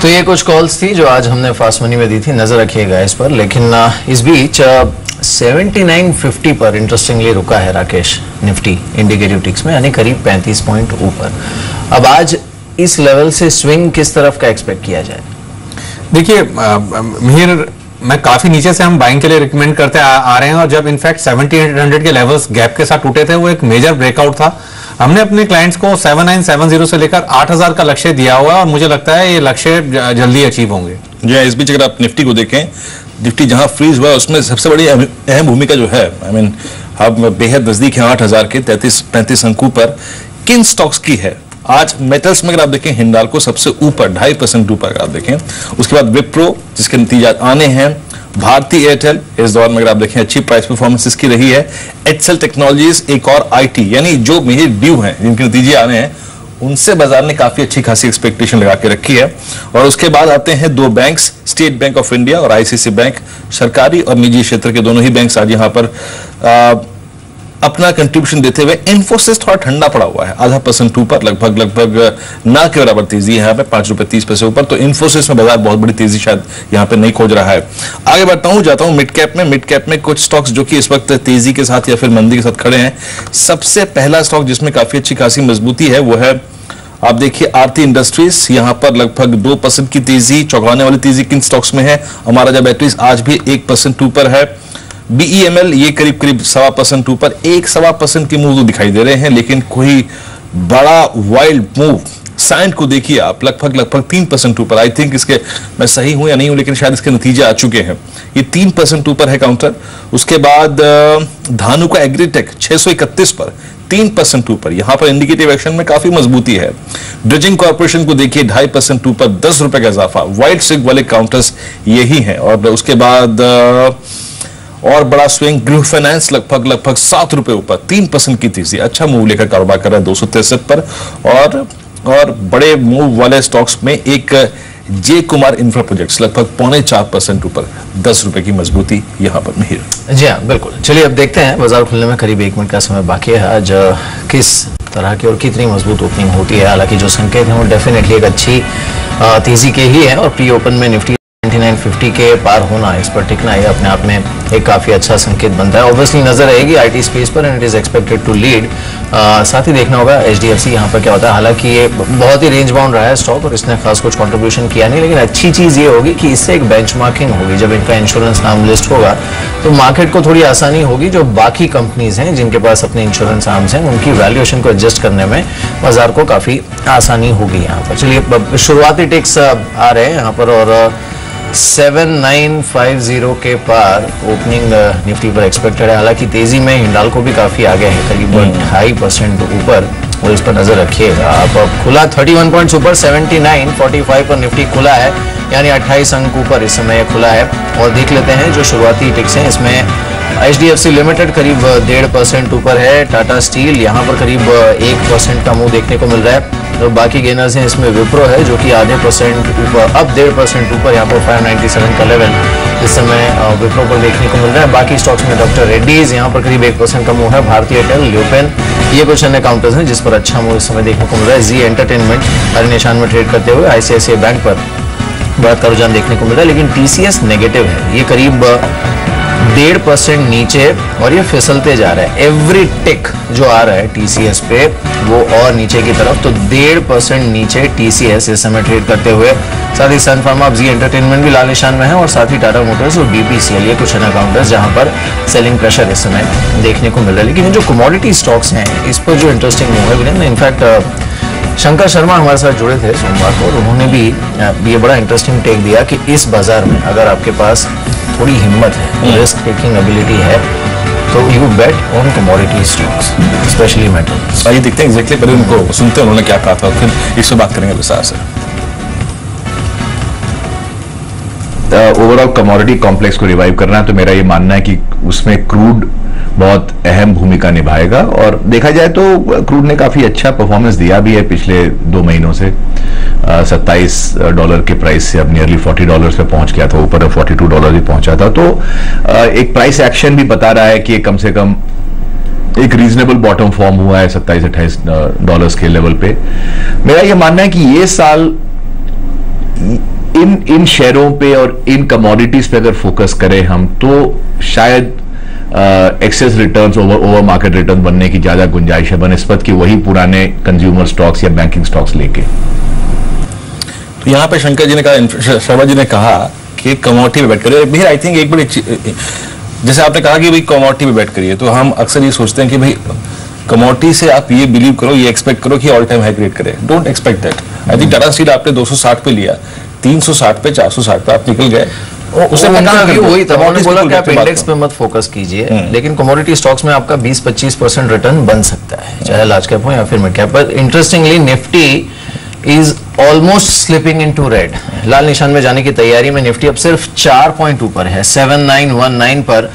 तो ये कुछ कॉल्स थी जो आज हमने फास्ट मनी में दी थी, नजर रखिएगा इस पर। लेकिन इस बीच 7950 पर इंटरेस्टिंगली रुका है राकेश निफ्टी इंडिकेटिव टिक्स में, यानी करीब 35 पॉइंट ऊपर। अब आज इस लेवल से स्विंग किस तरफ का एक्सपेक्ट किया जाए? देखिए मिहिर, मैं काफी नीचे से हम बाइंग के लिए रिकमेंड करते आ रहे हैं, और जब इनफैक्ट 7800 के लेवल्स गैप के साथ टूटे थे, वो एक मेजर ब्रेकआउट था। हमने अपने क्लाइंट्स को 7970 से लेकर 8000 का लक्ष्य दिया हुआ है, और मुझे लगता है ये लक्ष्य जल्दी अचीव होंगे। जी, इस बीच अगर आप निफ्टी को देखें, निफ्टी जहां फ्रीज हुआ उसमें सबसे बड़ी अहम भूमिका जो है, आई मीन हम बेहद नजदीक है 8000 के 33-35 अंकों पर किन स्टॉक्स की है। आज मेटल्स में अगर आप देखें, हिंडाल्को सबसे ऊपर 2.5% ऊपर अगर आप देखें, उसके बाद विप्रो जिसके नतीजा आने हैं, भारती एयरटेल इस दौर में अगर आप देखें अच्छी प्राइस परफॉर्मेंस इसकी रही है, एचसेल टेक्नोलॉजीज एक और आईटी, यानी जो मेरे ड्यू हैं जिनके नतीजे आने हैं उनसे बाजार ने काफी अच्छी खासी एक्सपेक्टेशन लगा के रखी है। और उसके बाद आते हैं 2 banks, state bank of India और आईसीआईसीआई बैंक, सरकारी और निजी क्षेत्र के दोनों ही बैंक आज यहां पर अपना कंट्रीब्यूशन देते हुए। इन्फोसिस थोड़ा ठंडा पड़ा हुआ है, 0.5% ऊपर, लगभग ना के बराबर तेजी है यहाँ पे, 5 रुपए 30 पैसे ऊपर। तो इन्फोसिस में बाजार बहुत बड़ी तेजी शायद यहाँ पे नहीं खोज रहा है। आगे बढ़ता हूँ, जाता हूँ मिड कैप में। मिड कैप में कुछ स्टॉक्स जो कि इस वक्त तेजी के साथ या फिर मंदी के साथ खड़े हैं। सबसे पहला स्टॉक जिसमें काफी अच्छी खासी मजबूती है वो है, आप देखिए, आरती इंडस्ट्रीज। यहां पर लगभग 2% की तेजी, चौंकाने वाली तेजी किन स्टॉक्स में है। अमाराजा बैटरीज आज भी 1% ऊपर है। बीईएमएल ये करीब 1.25% ऊपर, 1.25% की मूव तो दिखाई दे रहे हैं, लेकिन कोई बड़ा वाइल्ड मूव साइंट को देखिए आप, लगभग 3% ऊपर। आई थिंक इसके, मैं सही हूं या नहीं हूं, लेकिन शायद इसके नतीजे आ चुके हैं। ये 3% ऊपर है काउंटर। उसके बाद धानु का एग्रीटेक 631 पर 3% ऊपर, यहां पर इंडिकेटिव एक्शन में काफी मजबूती है। ड्रिजिंग कॉर्पोरेशन को देखिए 2.5% ऊपर, 10 रुपए का इजाफा। वाइट सिग वाले काउंटर्स यही हैं। और उसके बाद और बड़ा स्विंग गृह फाइनेंस लगभग 7 रुपए ऊपर, 3% की तेजी, अच्छा मूव लेकर कारोबार कर रहा है 263 पर। और बड़े मूव वाले स्टॉक्स में एक जे कुमार इंफ्रा प्रोजेक्ट्स लगभग 4.25% ऊपर, 10 रुपए की मजबूती यहां पर मिहिर। जी हाँ, बिल्कुल। चलिए अब देखते हैं, बाजार खुलने में करीब 1 मिनट का समय बाकी है। आज किस तरह की और कितनी मजबूत ओपनिंग होती है। हालांकि जो संकेत हैं वो डेफिनेटली एक अच्छी तेजी के ही है, और प्री ओपन में निफ्टी 9950 के पार होना, इस पर टिकना, ये अपने आप में एक काफी अच्छा संकेत बनता है। ऑब्वियसली नजर रहेगी आईटी स्पेस पर, and it is expected to lead. साथ ही देखना होगा एचडीएफसी यहाँ पर क्या होता है। हालांकि ये बहुत ही रेंज बाउंड रहा है स्टॉक और इसने खास कुछ कंट्रीब्यूशन किया नहीं, लेकिन अच्छी चीज ये होगी कि इससे एक बेंचमार्किंग होगी। जब इनका इंश्योरेंस नाम लिस्ट होगा तो मार्केट को थोड़ी आसानी होगी, जो बाकी कंपनीज हैं जिनके पास अपने इंश्योरेंस आर्म्स हैं उनकी वैल्यूएशन को एडजस्ट करने में बाजार को काफी आसानी होगी यहाँ पर। चलिए शुरुआती टिक्स आ रहे हैं यहाँ पर, और 7950 के पार ओपनिंग निफ्टी पर एक्सपेक्टेड है। हालांकि तेजी में हिंडाल्को भी काफी आगे है, करीब 2.5% ऊपर, और इस पर नजर रखिएगा आप। खुला 31 पॉइंट्स ऊपर, 7945 पर निफ्टी खुला है, यानी 28 अंक ऊपर इस समय खुला है। और देख लेते हैं जो शुरुआती टिक्स हैं, इसमें एचडीएफसी लिमिटेड करीब 1.5% ऊपर है। टाटा स्टील यहाँ पर करीब 1% का मूव देखने को मिल रहा है। तो बाकी गेनर्स हैं, इसमें विप्रो है जो कि आधे % ऊपर, अब 1.5% ऊपर, यहाँ पर 597 का लेवल इस समय विप्रो पर देखने को मिल रहा है। बाकी स्टॉक्स में डॉक्टर रेड्डीज यहाँ पर करीब 1% का मूव है। भारती एयरटेल, ल्यूपेन, ये कुछ अन्य काउंटर्स हैं जिस पर अच्छा मूव इस समय देखने को मिल रहा है। जी एंटरटेनमेंट हरे निशान में ट्रेड करते हुए, आईसीआईसीआई बैंक पर बढ़त का रुझान देखने को मिल रहा है, लेकिन टीसीएस नेगेटिव है, ये करीब 1.5% नीचे, और ये फिसलते जा रहा है। एवरी टिक जो आ रहा है टीसीएस पे वो और नीचे की तरफ, तो 1.5% नीचे टीसीएस इस समय ट्रेड करते हुए। साथ ही सन फार्मा, जी एंटरटेनमेंट भी लाल निशान में है, और साथ ही टाटा मोटर्स और बीपीसीएल, ये कुछ अन्य काउंटर्स जहां पर सेलिंग प्रेशर इस समय देखने को मिल रहा है। लेकिन जो कमोडिटी स्टॉक्स हैं इस पर जो इंटरेस्टिंग मूव है, इनफैक्ट शंकर शर्मा हमारे साथ जुड़े थे सोमवार को, और उन्होंने भी ये बड़ा इंटरेस्टिंग टेक दिया कि इस बाजार में अगर आपके पास थोड़ी हिम्मत है, रिस्क टेकिंग एबिलिटी है, तो you bet on commodity stocks, specially metals. आइए देखते हैं एग्जैक्टली, पहले उनको सुनते हैं उन्होंने क्या कहा था, फिर इस पर बात करेंगे विस्तार से। ओवरऑल कमोडिटी कॉम्प्लेक्स को रिवाइव करना है, तो मेरा ये मानना है कि उसमें क्रूड बहुत अहम भूमिका निभाएगा। और देखा जाए तो क्रूड ने काफी अच्छा परफॉर्मेंस दिया भी है पिछले 2 महीनों से। $27 के प्राइस से अब नियरली $40 पे पहुंच गया था, ऊपर $42 भी पहुंचा था। तो एक प्राइस एक्शन भी बता रहा है कि कम से कम एक रीजनेबल बॉटम फॉर्म हुआ है $27-28 के लेवल पे। मेरा यह मानना है कि ये साल इन शेयरों पे और इन कमोडिटीज पे अगर फोकस करें हम, तो शायद excess returns over market return बनने की ज्यादा गुंजाइश है बनस्पत की वही पुराने कंज्यूमर स्टॉक्स या बैंकिंग स्टॉक्स लेके। तो यहाँ पे शंकर जी ने कहा, शर्मा जी ने कहा कि कमोडिटी पे बैठ करिए। भैया आई थिंक एक बड़ी जैसे आपने कहा कि भाई कमोडिटी पे बैठ करिए, तो हम अक्सर ये सोचते हैं कि भाई कमोडिटी से आप ये बिलीव करो, ये एक्सपेक्ट करो कि ऑल टाइम हाई क्रिएट करे। Don't expect that. I think Tata steel आपने 260 पे लिया, 360 पे, 460 पे आप निकल गए। उनका व्यू वही था, उन्होंने बोला कि आप इंडेक्स पे मत फोकस कीजिए, लेकिन कमोडिटी स्टॉक्स में आपका 20-25% रिटर्न बन सकता है, चाहे लार्ज कैप हो या फिर मिड कैप। पर interestingly Nifty is almost slipping into red. लाल निशान में जाने की तैयारी में निफ्टी अब सिर्फ 4 पॉइंट ऊपर है, 7919 पर।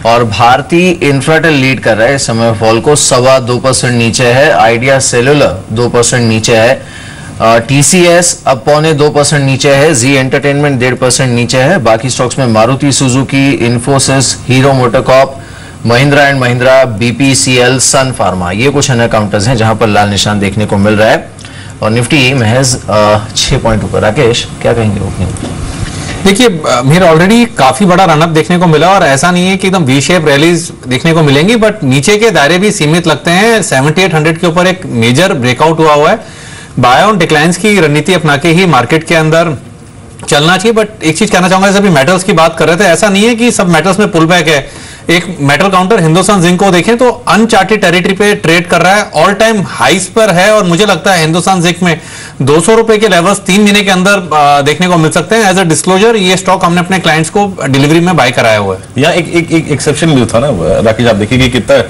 और भारतीय इंफ्राटेल लीड कर रहा है इस समय फॉल को, 2.25% नीचे है। आइडिया सेलुलर 2% नीचे है। टीसीएस अब 0.25% नीचे है। जी एंटरटेनमेंट 1.5% नीचे है। बाकी स्टॉक्स में Maruti Suzuki, Infosys, Hero MotoCorp, Mahindra and Mahindra, BPCL, Sun Pharma, ये कुछ अन्य काउंटर्स हैं जहां पर लाल निशान देखने को मिल रहा है। और निफ्टी महज 6 पॉइंट ऊपर। राकेश, क्या कहेंगे ओपनिंग? देखिए मेरा ऑलरेडी काफी बड़ा रनअप देखने को मिला और ऐसा नहीं है कि एकदम वी शेप रैलीज देखने को मिलेंगी, बट नीचे के दायरे भी सीमित लगते हैं। 7800 के ऊपर एक मेजर ब्रेकआउट हुआ है। बाय ऑन डिक्लाइंस की रणनीति अपना के ही मार्केट के अंदर चलना चाहिए। बट एक चीज कहना चाहूंगा, जैसे अभी मेटल्स की बात कर रहे थे, ऐसा नहीं है कि सब मेटल्स में पुल बैक है। एक मेटल काउंटर हिंदुस्तान जिंक को देखें तो अनचार्टेड टेरिटरी पे ट्रेड कर रहा है, ऑल टाइम हाइस पर है। और मुझे लगता है हिंदुस्तान जिंक में 200 रुपए के लेवल्स 3 महीने के अंदर देखने को मिल सकते हैं। एज अ डिस्क्लोजर ये स्टॉक हमने अपने क्लाइंट्स को डिलीवरी में बाय कराया हुआ है। यहाँ एक एक्सेप्शन भी था ना राकेश, आप देखिए कि कितना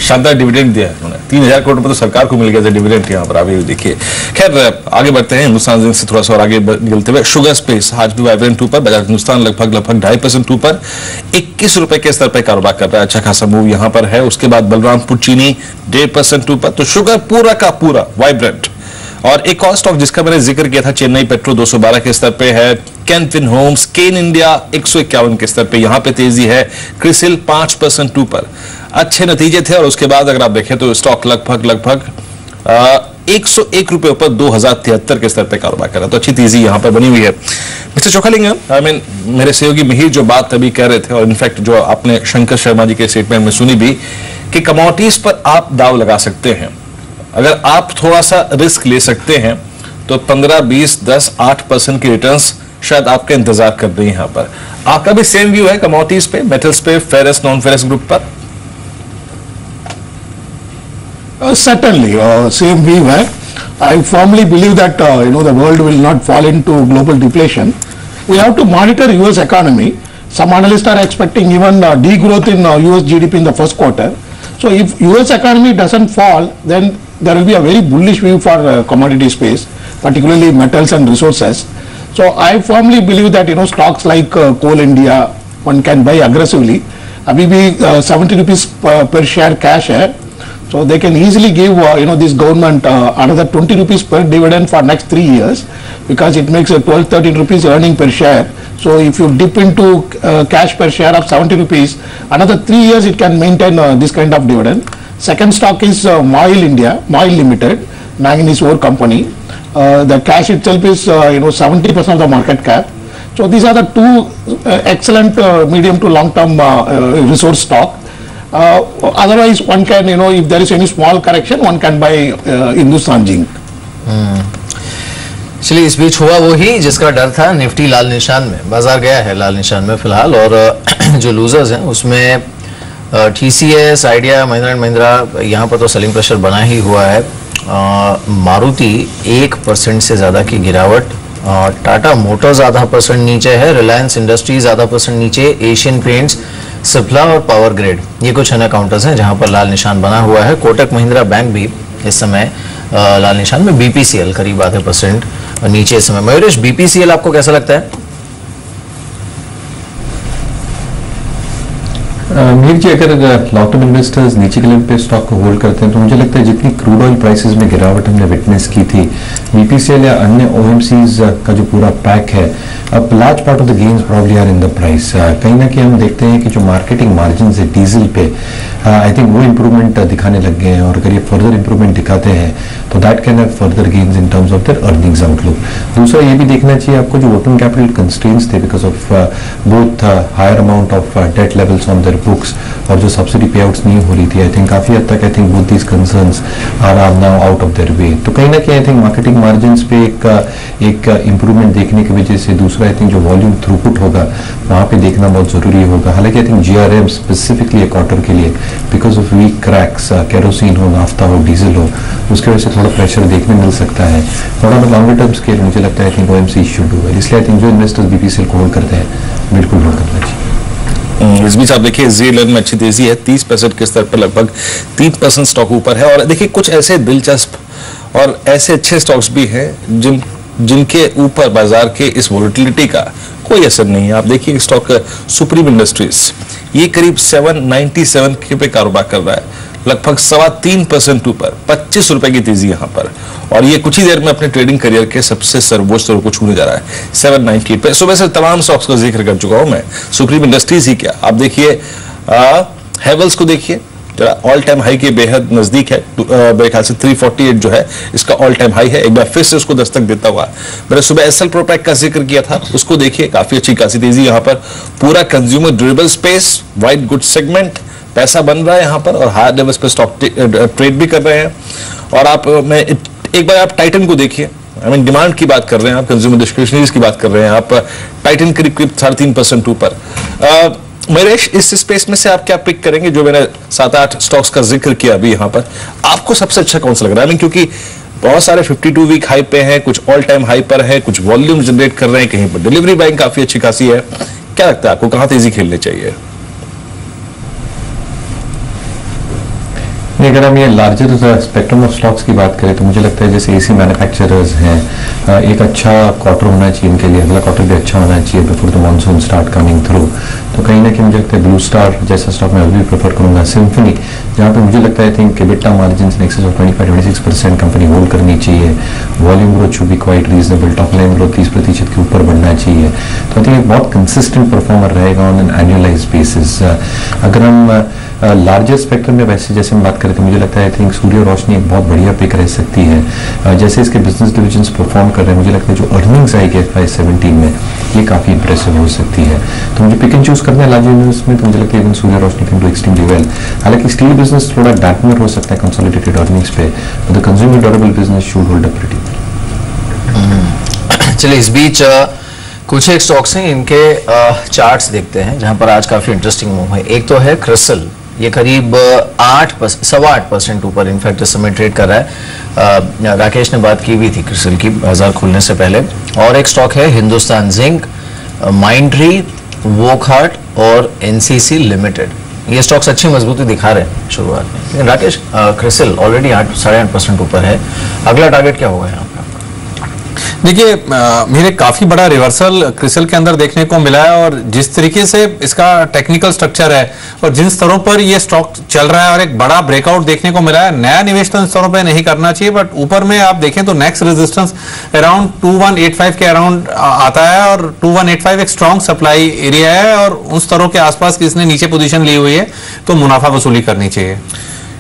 शानदार डिविडेंड दिया है उन्होंने। 3000 करोड़ रुपए तो सरकार को मिल गया डिविडेंड यहाँ पर, आप ये देखिए। खैर आगे बढ़ते हैं हिंदुस्तान जिंक से थोड़ा सा और आगे निकलते हुए। शुगर स्पेस आज भी वाइब्रेंट ऊपर, बजाज हिंदुस्तान लगभग 2.5% ऊपर, 21 रुपए के स्तर पर कारोबार कर रहा है। अच्छा खासा मूव यहाँ पर है। उसके बाद बलरामपुर चीनी 1.5% ऊपर। तो शुगर पूरा का पूरा वाइब्रेंट। और एक और स्टॉक जिसका मैंने जिक्र किया था, चेन्नई पेट्रो 212 के स्तर पे है। कैनफिन होम्स, केन इंडिया 151 के स्तर पे, यहां पे तेजी है। क्रिसिल 5% ऊपर। अच्छे नतीजे थे और उसके बाद अगर आप देखें तो स्टॉक लगभग 101 रुपए ऊपर 2073 के स्तर पे कारोबार कर रहा है। तो अच्छी तेजी यहां पर बनी हुई है। मिस्टर चोखालिंगम, मेरे सहयोगी मिहिर जो बात अभी कह रहे थे और इनफैक्ट जो आपने शंकर शर्मा जी के स्टेटमेंट में सुनी भी, कि कमोडिटीज पर आप दाव लगा सकते हैं। अगर आप थोड़ा सा रिस्क ले सकते हैं तो 15, 20, 10, 8% की रिटर्न्स शायद आपका इंतजार कर रही है। यहां पर आपका भी सेम व्यू है कमोडिटीज पे, मेटल्स पे, फेरस नॉन फेरस ग्रुप पर? Certainly, same view है. I firmly believe that the world will not fall into global deflation. We have to monitor US economy. Some analysts are expecting even degrowth in US GDP in the first quarter. So if US economy doesn't fall, then there will be a very bullish view for commodity space, particularly metals and resources. So I firmly believe that stocks like Coal India one can buy aggressively. अभी भी 70 rupees per share cash है. So they can easily give this government another 20 rupees per dividend for next 3 years, because it makes a 12-13 rupees earning per share. So if you dip into cash per share of 70 rupees, another 3 years it can maintain this kind of dividend. Second stock is MOIL India, MOIL Limited, manganese ore company. The cash itself is 70% of the market cap. So these are the two excellent medium to long term resource stock. Otherwise one can if there is any small correction one can buy Hindustan Zinc. चलिए इस बीच हुआ वो ही जिसका डर था। Nifty लाल निशान में, बाजार गया है लाल निशान में फिलहाल। और जो लूजर्स हैं उसमें TCS, idea, Mahindra and Mahindra, यहाँ पर तो सेलिंग प्रेशर बना ही हुआ है। मारुति 1% से ज्यादा की गिरावट। टाटा मोटर्स आधा % नीचे है। रिलायंस इंडस्ट्रीज आधा % नीचे। एशियन पेंट्स, सिप्ला और पावर ग्रिड, ये कुछ अन्य काउंटर्स हैं जहां पर लाल निशान बना हुआ है। कोटक महिंद्रा बैंक भी इस समय लाल निशान में। बीपीसीएल करीब आधे % नीचे इस समय। मयूरेश, बीपीसीएल आपको कैसा लगता है? मीर जी, अगर लॉन्ग टर्म इन्वेस्टर्स नीचे के लेवल पे स्टॉक को होल्ड करते हैं तो मुझे लगता है जितनी क्रूड ऑयल प्राइसेस में गिरावट हमने विटनेस की थी, बीपीसीएल या अन्य ओएमसीज का जो पूरा पैक है, अब large part of the gains probably are in the price. कहीं ना कहीं हम देखते हैं कि जो मार्केटिंग मार्जिन है डीजल पे, आई थिंक वो इंप्रूवमेंट दिखाने लग गए हैं, और अगर ये फर्दर इंप्रूवमेंट दिखाते हैं तो that can have further gains in terms of their earnings outlook. दूसरा ये भी देखना चाहिए आपको, जो वर्किंग कैपिटल कंस्ट्रेंट्स थे because of both higher amount of debt levels on their books और जो सब्सिडी पे आउट्स नहीं हो रही थी, आई थिंक काफी हद तक I think both these concerns are now out of their way. तो कहीं ना कहीं आई थिंक मार्केटिंग मार्जिन्स पे एक इंप्रूवमेंट देखने की वजह से, दूसरा आई थिंक जो वॉल्यूम थ्रूपुट होगा वहां पे देखना बहुत जरूरी होगा। हालांकि I think GRM specifically quarter के लिए because of weak cracks, kerosene हो, नाफ्ता हो, डीजल हो, उसकी वजह से थोड़ा प्रेशर देखने मिल सकता है। थोड़ा लॉन्गर टर्म स्केल मुझे लगता है I think OMC should do well, इसलिए आई थिंक जो इन्वेस्टर्स बीपीसीएल को होल्ड करते हैं बिल्कुल होल्ड करना चाहिए। इस बीच आप देखिए जीएलएन में अच्छी तेजी है, 30% के स्तर पर लगभग 3% स्टॉक ऊपर है। और देखिए कुछ ऐसे दिलचस्प और ऐसे अच्छे स्टॉक्स भी हैं जिनके ऊपर बाजार के इस वोलेटिलिटी का कोई असर नहीं है। आप देखिए स्टॉक सुप्रीम इंडस्ट्रीज, ये करीब 797 के पे कारोबार कर रहा है, लगभग 3.25% ऊपर, 25 रुपए की तेजी यहां पर, और ये कुछ ही देर में अपने ट्रेडिंग करियर के सबसे सर्वोच्च स्तर को छूने जा रहा है 798 पे। सुबह से तमाम स्टॉक्स का जिक्र कर चुका हूं मैं, सुप्रीम इंडस्ट्रीज ही क्या, आप देखिए हेवल्स को देखिए, ऑल टाइम हाई के बेहद नजदीक है, मेरे ख्याल से 348 जो है इसका ऑल टाइम हाई है, एक बार फिर से उसको दस्तक देता हुआ। मैंने सुबह एसएल प्रोपैक का जिक्र किया था, उसको देखिए काफी अच्छी खासी तेजी यहां पर, पूरा consumer durable space, white good segment, पैसा बन रहा है यहां पर और हायर लेवल्स पर स्टॉक ट्रेड भी कर रहे हैं। और आप एक बार आप टाइटन को देखिए, आई मीन डिमांड की बात कर रहे हैं आप, कंज्यूमर डिस्क्रिशनरीज की बात कर रहे हैं आप, टाइटन करीब 3.5% ऊपर। महेश, इस स्पेस में से आप क्या पिक करेंगे? जो मैंने 7-8 स्टॉक्स का जिक्र किया अभी यहां पर, आपको सबसे अच्छा कौन सा लग रहा है? आई मीन क्योंकि बहुत सारे 52 वीक हाई पे हैं, कुछ ऑल टाइम हाई पर है, कुछ वॉल्यूम जनरेट कर रहे हैं, कहीं पर डिलीवरी बाइंग काफी अच्छी खासी है। क्या लगता है आपको, कहां तेजी खेलनी चाहिए? अगर हम ये लार्जर स्पेक्ट्रम ऑफ स्टॉक्स की बात करें तो मुझे लगता है जैसे एसी मैन्युफैक्चरर्स हैं, एक अच्छा क्वार्टर होना चाहिए इनके लिए, अगला क्वार्टर भी अच्छा होना चाहिए before the monsoon start coming through. तो कहीं ना कहीं मुझे लगता है ब्लू स्टार जैसा स्टॉक मैं अभी प्रेफर करूंगा, सिम्फनी, जहाँ पे मुझे लगता है I think EBITDA margin in excess of 25-26% company hold करनी चाहिए, volume growth should be quite reasonable, top line growth 30% के ऊपर बढ़ना चाहिए। तो आई थिंक एक बहुत कंसिस्टेंट परफॉर्मर रहेगा ऑन एन एनुअलाइज बेसिस। अगर हम लार्जर स्पेक्ट्रम में वैसे जैसे हम बात करें तो मुझे लगता है आई थिंक सूर्य रोशनी एक बहुत बढ़िया पिक रह सकती है। जैसे इसके बिजनेस डिविजन्स परफॉर्म कर रहे हैं, मुझे लगता है जो अर्निंग्स आएगी FY17 में ये काफी इंप्रेसिव हो सकती है। तो मुझे पिक एंड चूज करना है लार्जर यूनिट्स में, तो मुझे लगता है सूर्य रोशनी कैन डू एक्सट्रीमली वेल। हालांकि स्टील बिजनेस थोड़ा डैम्पर हो सकता है कंसोलिडेटेड अर्निंग्स पे, but the consumer durable business should hold up pretty well. चलिए, इस बीच कुछ एक स्टॉक्स हैं, इनके चार्ट्स देखते हैं जहां पर आज काफी इंटरेस्टिंग मूव है। एक तो है क्रिसल, ये करीब 8% ऊपर इनफैक्ट इस समय ट्रेड कर रहा है। राकेश ने बात की भी थी क्रिसल की बाजार खुलने से पहले। और एक स्टॉक है हिंदुस्तान जिंक, माइंडट्री, वोकहार्ट और एनसीसी लिमिटेड। ये स्टॉक्स अच्छी मजबूती दिखा रहे हैं शुरुआत में, लेकिन राकेश क्रिसल ऑलरेडी 8-8.5% ऊपर है, अगला टारगेट क्या होगा यहाँ पे? देखिए मेरे काफी बड़ा रिवर्सल क्रिसल के अंदर देखने को मिला है, और जिस तरीके से इसका टेक्निकल स्ट्रक्चर है और जिन स्तरों पर ये स्टॉक चल रहा है और एक बड़ा ब्रेकआउट देखने को मिला है, नया निवेश तो इन स्तरों पर नहीं करना चाहिए, बट ऊपर में आप देखें तो नेक्स्ट रेजिस्टेंस अराउंड 2185 के अराउंड आता है, और 2185 एक स्ट्रॉन्ग सप्लाई एरिया है, और उन स्तरों के आसपास किसने नीचे पोजीशन ली हुई है तो मुनाफा वसूली करनी चाहिए।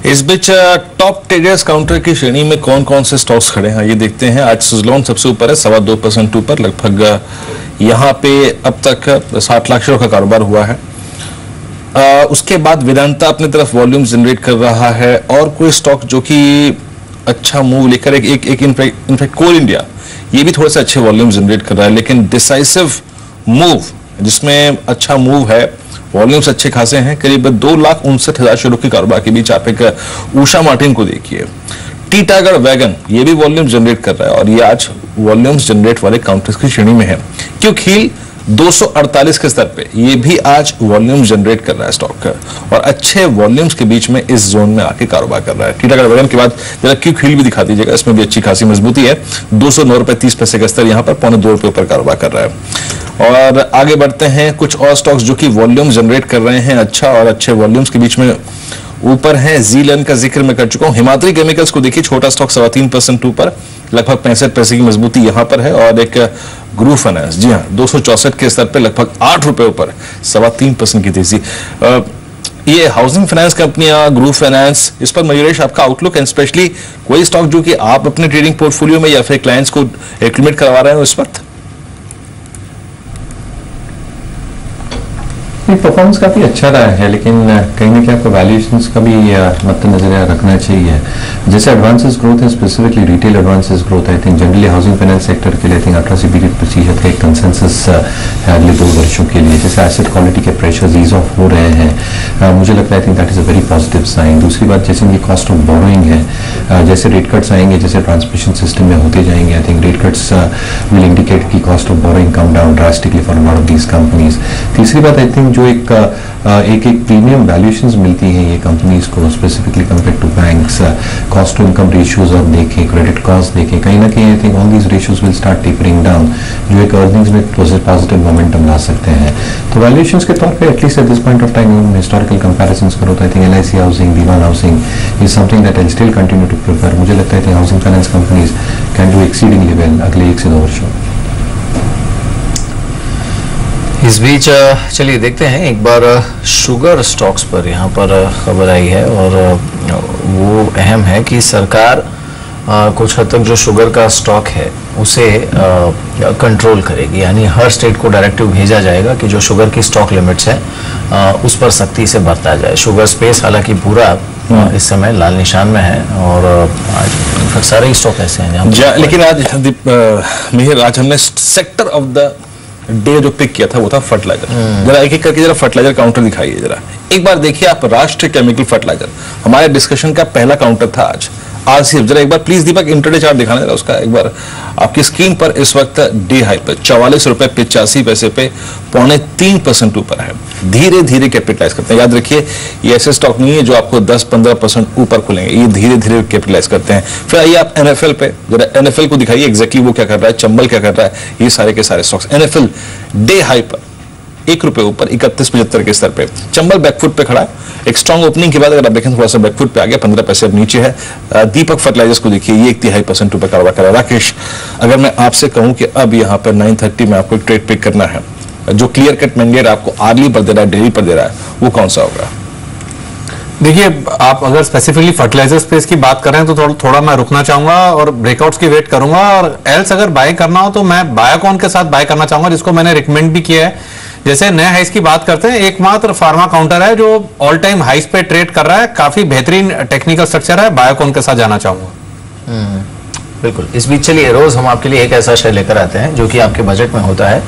इस बीच टॉप ट्रेडर्स काउंटर की श्रेणी में कौन कौन से स्टॉक्स खड़े हैं ये देखते हैं। आज सुजलॉन सबसे ऊपर है, 2.25% ऊपर, लगभग यहाँ पे अब तक 60 लाख शेयर का कारोबार हुआ है। उसके बाद वेदांता अपनी तरफ वॉल्यूम जनरेट कर रहा है, और कोई स्टॉक जो कि अच्छा मूव लेकर एक इनफैक्ट कोल इंडिया, ये भी थोड़े से अच्छे वॉल्यूम जनरेट कर रहा है, लेकिन डिसाइसिव मूव जिसमें अच्छा मूव है, वॉल्यूम्स अच्छे खासे हैं, करीब 2,59,000 शेयरों के कारोबार के बीच आप एक उषा मार्टिन को देखिए। टीटागढ़ वैगन ये भी वॉल्यूम जनरेट कर रहा है, और ये आज वॉल्यूम्स जनरेट वाले काउंटर्स की श्रेणी में है। क्यों खील 248 के स्तर पे ये भी आज वॉल्यूम जनरेट कर रहा है स्टॉक का, और अच्छे वॉल्यूम्स के बीच में इस जोन में आके कारोबार कर रहा है। टीटागढ़ वजन के बाद जरा क्विक हील भी दिखा दीजिएगा, इसमें भी अच्छी खासी मजबूती है। 209.30 का स्तर यहाँ पर ₹2.25 ऊपर कारोबार कर रहा है। और आगे बढ़ते हैं, कुछ और स्टॉक्स जो कि वॉल्यूम जनरेट कर रहे हैं अच्छा, और अच्छे वॉल्यूम्स के बीच में ऊपर है। जीलन का जिक्र मैं कर चुका हूं। हिमाद्री केमिकल्स को देखिए, छोटा स्टॉक 3.25% ऊपर, लगभग 65 पैसे की मजबूती यहां पर है। और एक ग्रुप फाइनेंस, जी हां, 264 के स्तर पे लगभग ₹8 ऊपर, 3.25% की तेजी। ये हाउसिंग फाइनेंस कंपनियां, ग्रुप फाइनेंस, इस पर मयूरेश आपका आउटलुक, एंड स्पेशली कोई स्टॉक जो कि आप अपने ट्रेडिंग पोर्टफोलियो में या फिर क्लाइंट्स को एक्टिवेट करवा रहे हैं इस वक्त? परफॉर्मेंस काफी अच्छा रहा है, लेकिन कहीं ना कहीं आपको वैल्यूएशंस का भी मद्देनजर रखना चाहिए। जैसे एडवांसेस ग्रोथ है, specifically retail advances growth, I think generally housing finance sector के लिए आई थिंक 18% का एक कंसेंसस है अगले 2 वर्षों के लिए। जैसे एसेट क्वालिटी के प्रेशर्स ईज ऑफ हो रहे हैं, मुझे लगता है I think that is a very positive sign. दूसरी बात, जैसे इनकी कॉस्ट ऑफ बोरोइंग है, जैसे रेट कट्स आएंगे, जैसे ट्रांसमिशन सिस्टम में होते जाएंगे, I think rate cuts will indicate की cost of borrowing come down drastically for lot of these companies. तीसरी बात, आई थिंक जो एक प्रीमियम वैल्यूएशंस मिलती हैं ये कंपनीज को, specifically compare to banks, cost to income ratios और देखें, क्रेडिट कॉस्ट देखें, कहीं ना कहीं I think all these ratios will start tapering down, जो एक अर्निंग्स में पॉजिटिव मोमेंटम ला सकते हैं। तो वैल्यूएशंस के तौर पे at least at this point of time historical comparisons करो तो I think LIC housing, Dewan housing is something that I still continue to prefer. मुझे लगता है कि housing finance companies can do exceedingly well अगले 1 से 2 वर्षों में। इस बीच चलिए देखते हैं एक बार शुगर स्टॉक्स पर यहाँ पर खबर आई है, और वो अहम है कि सरकार कुछ हद तक जो शुगर का स्टॉक है उसे कंट्रोल करेगी, यानी हर स्टेट को डायरेक्टिव भेजा जाएगा कि जो शुगर की स्टॉक लिमिट्स है उस पर सख्ती से बरता जाए। शुगर स्पेस हालांकि पूरा इस समय लाल निशान में है, और आज सारे ही स्टॉक ऐसे हैं। लेकिन आज मिहिर, आज हमने सेक्टर ऑफ द डे जो पिक किया था वो था फर्टिलाइजर। जरा एक एक करके जरा फर्टिलाइजर काउंटर दिखाइए जरा। एक बार देखिए आप, राष्ट्रीय केमिकल फर्टिलाइजर हमारे डिस्कशन का पहला काउंटर था आज। RCF जरा एक बार प्लीज दीपक इंटरडे चार्ट दिखाना जरा उसका एक बार आपकी स्क्रीन पर। इस वक्त डे हाई पर ₹44.85 पे 3.25% ऊपर है। धीरे धीरे कैपिटलाइज करते हैं। याद रखिए ये ऐसे स्टॉक नहीं है जो आपको 10-15% ऊपर खुलेंगे, ये धीरे धीरे कैपिटलाइज करते हैं। फिर आइए आप NFL पे, जरा NFL को दिखाइए एग्जैक्टली वो क्या कर रहा है, चंबल क्या कर रहा है, ये सारे के सारे स्टॉक्स। NFL डे हाई पर ₹1 ऊपर 31.75 के स्तर पे। चंबल बैकफुट पे खड़ा है, एक स्ट्रॉन्ग ओपनिंग के बाद अगर आप देखें थोड़ा सा बैकफुट पे आ गया, 15 पैसे अब नीचे है। दीपक फर्टिलाइजर्स को देखिए, ये 1.5% ऊपर कारोबार कर रहा है। राकेश, अगर मैं आपसे कहूं कि अब यहाँ पर 9:30 में आपको एक ट्रेड पिक करना है, जो क्लियर कट मैंडेट आपको आर्ली पर दे रहा है, डेली पर दे रहा है, वो कौन सा होगा? देखिए, आप अगर स्पेसिफिकली फर्टिलाइजर स्पेस की बात कर रहे हैं तो थोड़ा मैं रुकना चाहूंगा और ब्रेकआउट्स की वेट करूंगा, और एल्स अगर बाय करना हो तो मैं बायोकॉन के साथ बाय करना चाहूंगा, जिसको मैंने रिकमेंड भी किया है। जैसे नए हाइस की बात करते हैं, एकमात्र फार्मा काउंटर है जो ऑल टाइम हाइस पे ट्रेड कर रहा है, काफी बेहतरीन टेक्निकल स्ट्रक्चर है, बायोकॉन के साथ जाना चाहूंगा। बिल्कुल। इस बीच चलिए रोज हम आपके लिए एक ऐसा शेयर लेकर आते हैं जो कि आपके बजट में होता है।